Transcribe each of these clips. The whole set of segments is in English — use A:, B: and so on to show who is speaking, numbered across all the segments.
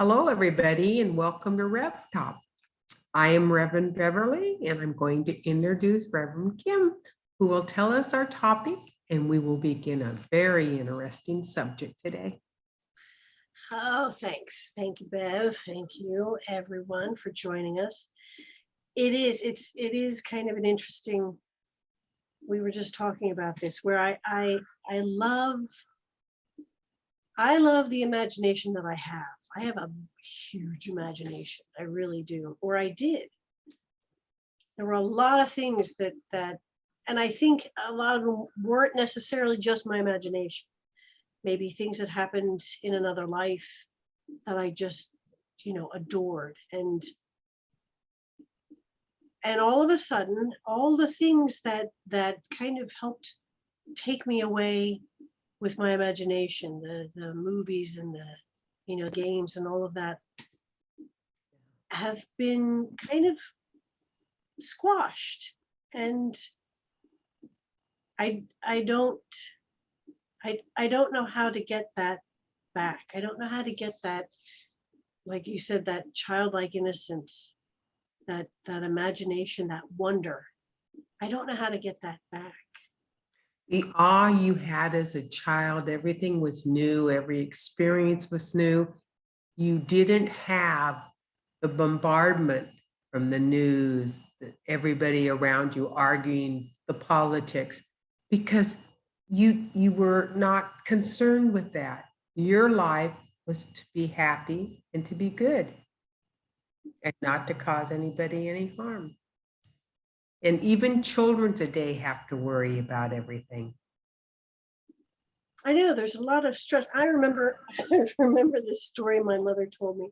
A: Hello, everybody, and welcome to Rev Talk. I am Reverend Beverly, and I'm going to introduce Reverend Kim, who will tell us our topic, and we will begin a very interesting subject today.
B: Oh, thanks. Thank you, Bev. Thank you, everyone, for joining us. It is kind of an interesting. We were just talking about this, where I love the imagination that I have. I have a huge imagination. I really do, or I did. There were a lot of things that, and I think a lot of them weren't necessarily just my imagination. Maybe things that happened in another life that I just, adored. And all of a sudden, all the things that kind of helped take me away with my imagination, the movies and the games and all of that, have been kind of squashed. And I don't know how to get that back. I don't know how to get that, like you said, that childlike innocence, that imagination, that wonder. I don't know how to get that back.
A: The awe you had as a child, everything was new, every experience was new. You didn't have the bombardment from the news, everybody around you arguing the politics, because you were not concerned with that. Your life was to be happy and to be good and not to cause anybody any harm. And even children today have to worry about everything.
B: I know there's a lot of stress. I remember this story my mother told me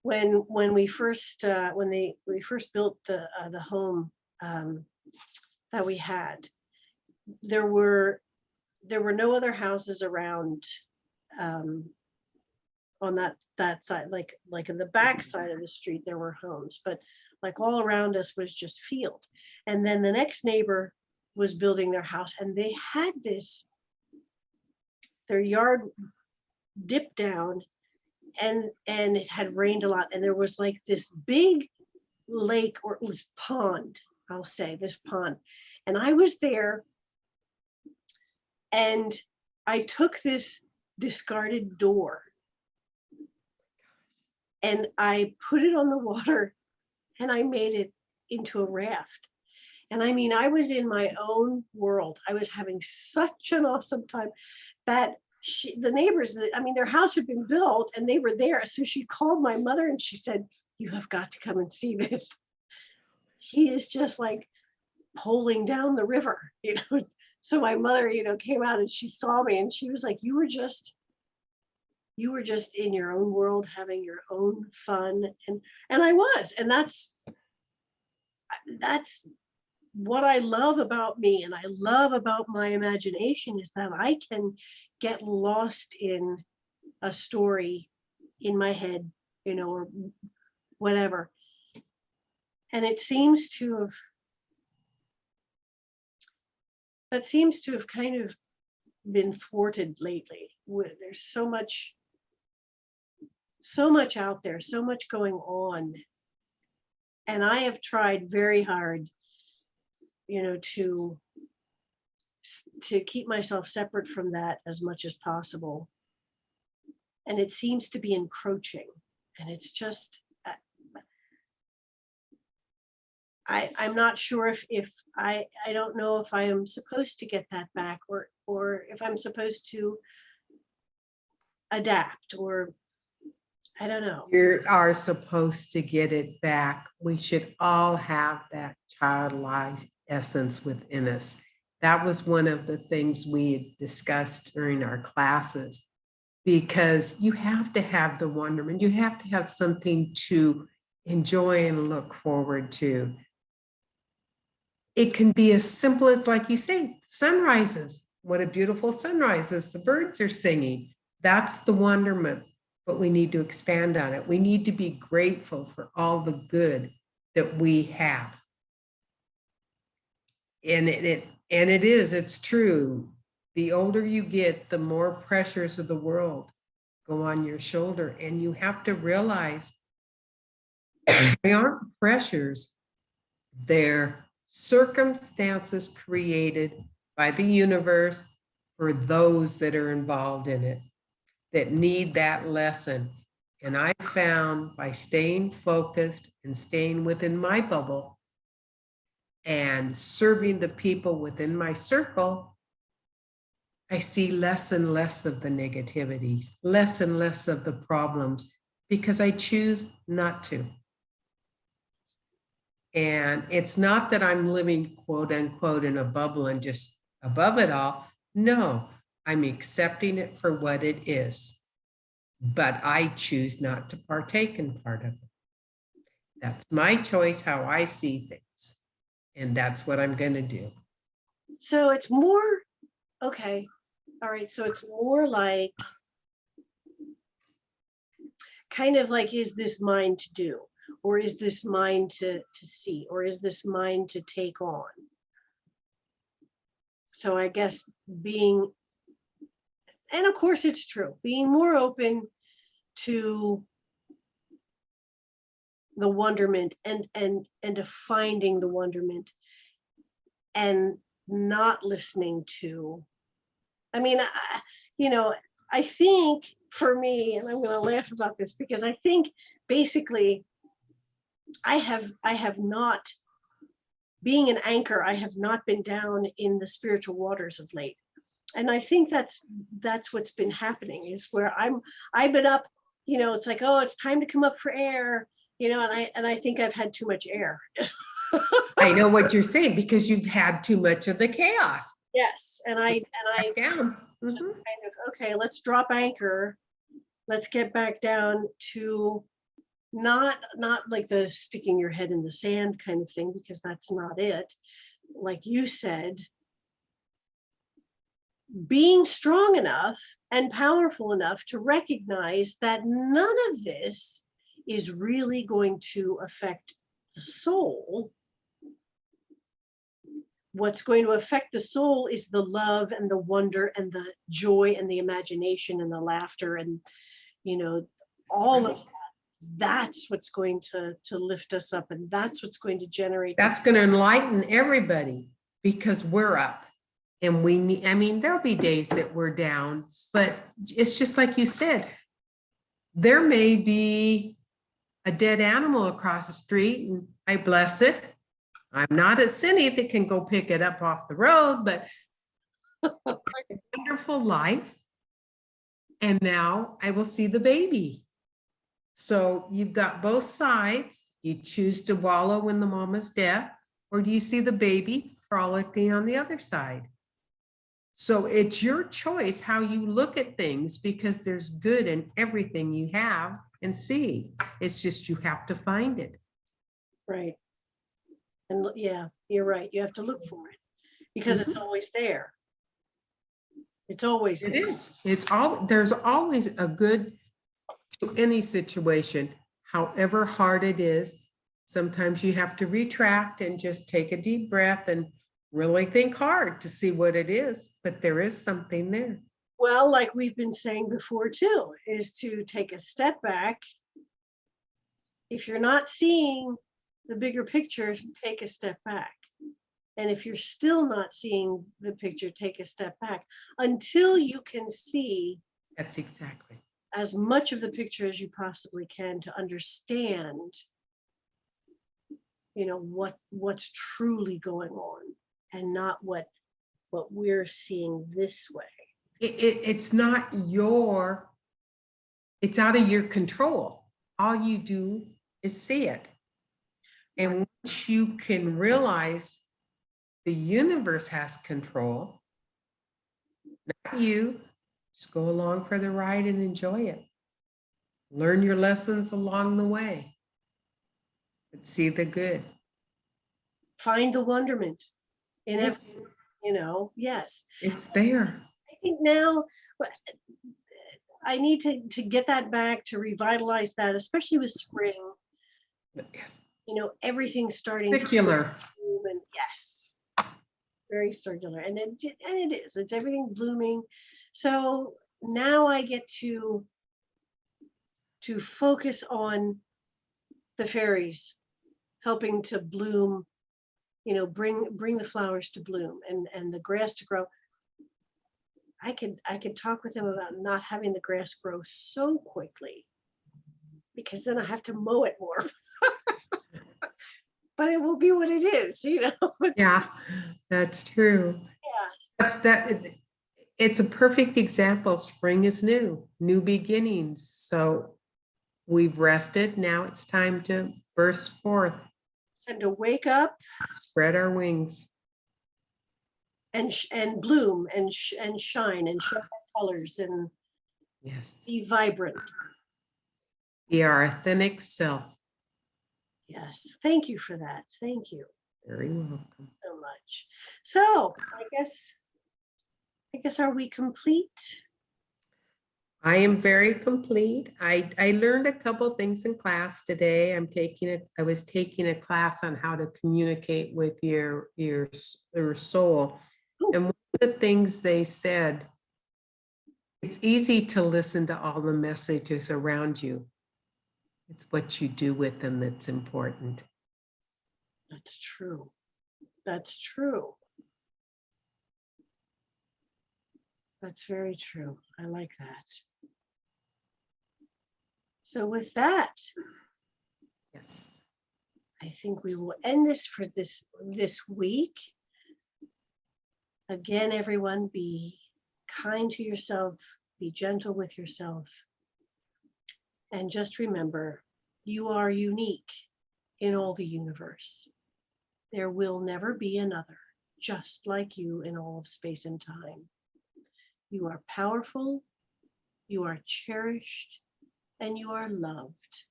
B: when we first we first built the home that we had. There were no other houses around on that side, like in the back side of the street there were homes, but like all around us was just field. And then the next neighbor was building their house, and they had their yard dipped down, and it had rained a lot, and there was like this big lake, or it was pond, I'll say, this pond. And I was there, and I took this discarded door and I put it on the water, and I made it into a raft. And I mean, I was in my own world. I was having such an awesome time that the neighbors, their house had been built and they were there. So she called my mother and she said, "You have got to come and see this." She is just like poling down the river, So my mother, came out and she saw me and she was like, you were just in your own world, having your own fun. And I was, and that's what I love about me, and I love about my imagination, is that I can get lost in a story in my head, or whatever. And it seems to have kind of been thwarted lately. There's so much out there, so much going on. And I have tried very hard, to keep myself separate from that as much as possible. And it seems to be encroaching. And it's just, I'm not sure if I don't know if I am supposed to get that back, or if I'm supposed to adapt, or I don't know.
A: You are supposed to get it back. We should all have that childlike essence within us. That was one of the things we had discussed during our classes, because you have to have the wonderment. You have to have something to enjoy and look forward to. It can be as simple as, like you say, sunrises. What a beautiful sunrises. The birds are singing. That's the wonderment. But we need to expand on it. We need to be grateful for all the good that we have. And it's true. The older you get, the more pressures of the world go on your shoulder. And you have to realize they aren't pressures, they're circumstances created by the universe for those that are involved in it, that need that lesson. And I found by staying focused and staying within my bubble and serving the people within my circle, I see less and less of the negativities, less and less of the problems, because I choose not to. And it's not that I'm living, quote unquote, in a bubble and just above it all. No, I'm accepting it for what it is. But I choose not to partake in part of it. That's my choice, how I see things. And that's what I'm going to do.
B: So it's more, okay. All right. So it's more like, kind of like, is this mine to do? Or is this mine to see? Or is this mine to take on? So I guess being, and of course it's true, being more open to the wonderment and to finding the wonderment and not listening to, I mean, I think for me, and I'm going to laugh about this because I think basically I have not, being an anchor, I have not been down in the spiritual waters of late. And I think that's what's been happening, is where I've been up, it's like, oh, it's time to come up for air, and I think I've had too much air.
A: I know what you're saying, because you've had too much of the chaos.
B: Yes. And I
A: down.
B: kind of, okay, let's drop anchor. Let's get back down to not like the sticking your head in the sand kind of thing, because that's not it. Like you said, being strong enough and powerful enough to recognize that none of this is really going to affect the soul. What's going to affect the soul is the love and the wonder and the joy and the imagination and the laughter and, all of that. That's what's going to lift us up, and that's what's going to generate.
A: That's going to enlighten everybody, because we're up. And we need, I mean, there'll be days that we're down, but it's just like you said, there may be a dead animal across the street and I bless it. I'm not a Cindy that can go pick it up off the road, but wonderful life. And now I will see the baby. So you've got both sides. You choose to wallow in the mama's death, or do you see the baby frolicking on the other side? So it's your choice how you look at things, because there's good in everything you have and see. It's just you have to find it.
B: Right. And yeah, you're right. You have to look for it, because it's always there. It's always there.
A: It is. There's always a good to any situation, however hard it is. Sometimes you have to retract and just take a deep breath and really think hard to see what it is, but there is something there.
B: Well, like we've been saying before too, is to take a step back. If you're not seeing the bigger picture, take a step back. And if you're still not seeing the picture, take a step back until you can see.
A: That's exactly.
B: As much of the picture as you possibly can to understand, what's truly going on, and not what we're seeing this way.
A: It's not it's out of your control. All you do is see it. And once you can realize the universe has control, not you, just go along for the ride and enjoy it. Learn your lessons along the way, but see the good. Find
B: the wonderment in
A: yes.
B: Everything, yes.
A: It's there.
B: I think now I need to get that back, to revitalize that, especially with spring.
A: Yes.
B: Everything's starting
A: circular.
B: And yes, very circular, and it is. It's everything blooming. So now I get to to focus on the fairies helping to bloom, bring the flowers to bloom and the grass to grow. I could talk with him about not having the grass grow so quickly, because then I have to mow it more. But it will be what it is.
A: Yeah, that's true. It's a perfect example. Spring is new beginnings. So we've rested. Now it's time to burst forth,
B: And to wake up
A: spread our wings.
B: and bloom and shine and show our colors and
A: Yes.
B: be vibrant.
A: Be our authentic self.
B: Yes. Thank you for that. Thank you
A: Very welcome.
B: so much. So I guess are we complete?
A: I am very complete. I learned a couple things in class today. I was taking a class on how to communicate with your soul.
B: Ooh.
A: And one of the things they said, it's easy to listen to all the messages around you. It's what you do with them that's important.
B: That's true. That's true. That's very true. I like that. So with that,
A: Yes.
B: I think we will end this for this week. Again, everyone, be kind to yourself, be gentle with yourself. And just remember, you are unique in all the universe. There will never be another just like you in all of space and time. You are powerful, you are cherished, and you are loved.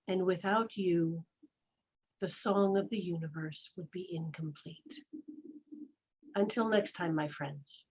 B: And without you, the song of the universe would be incomplete. Until next time, my friends.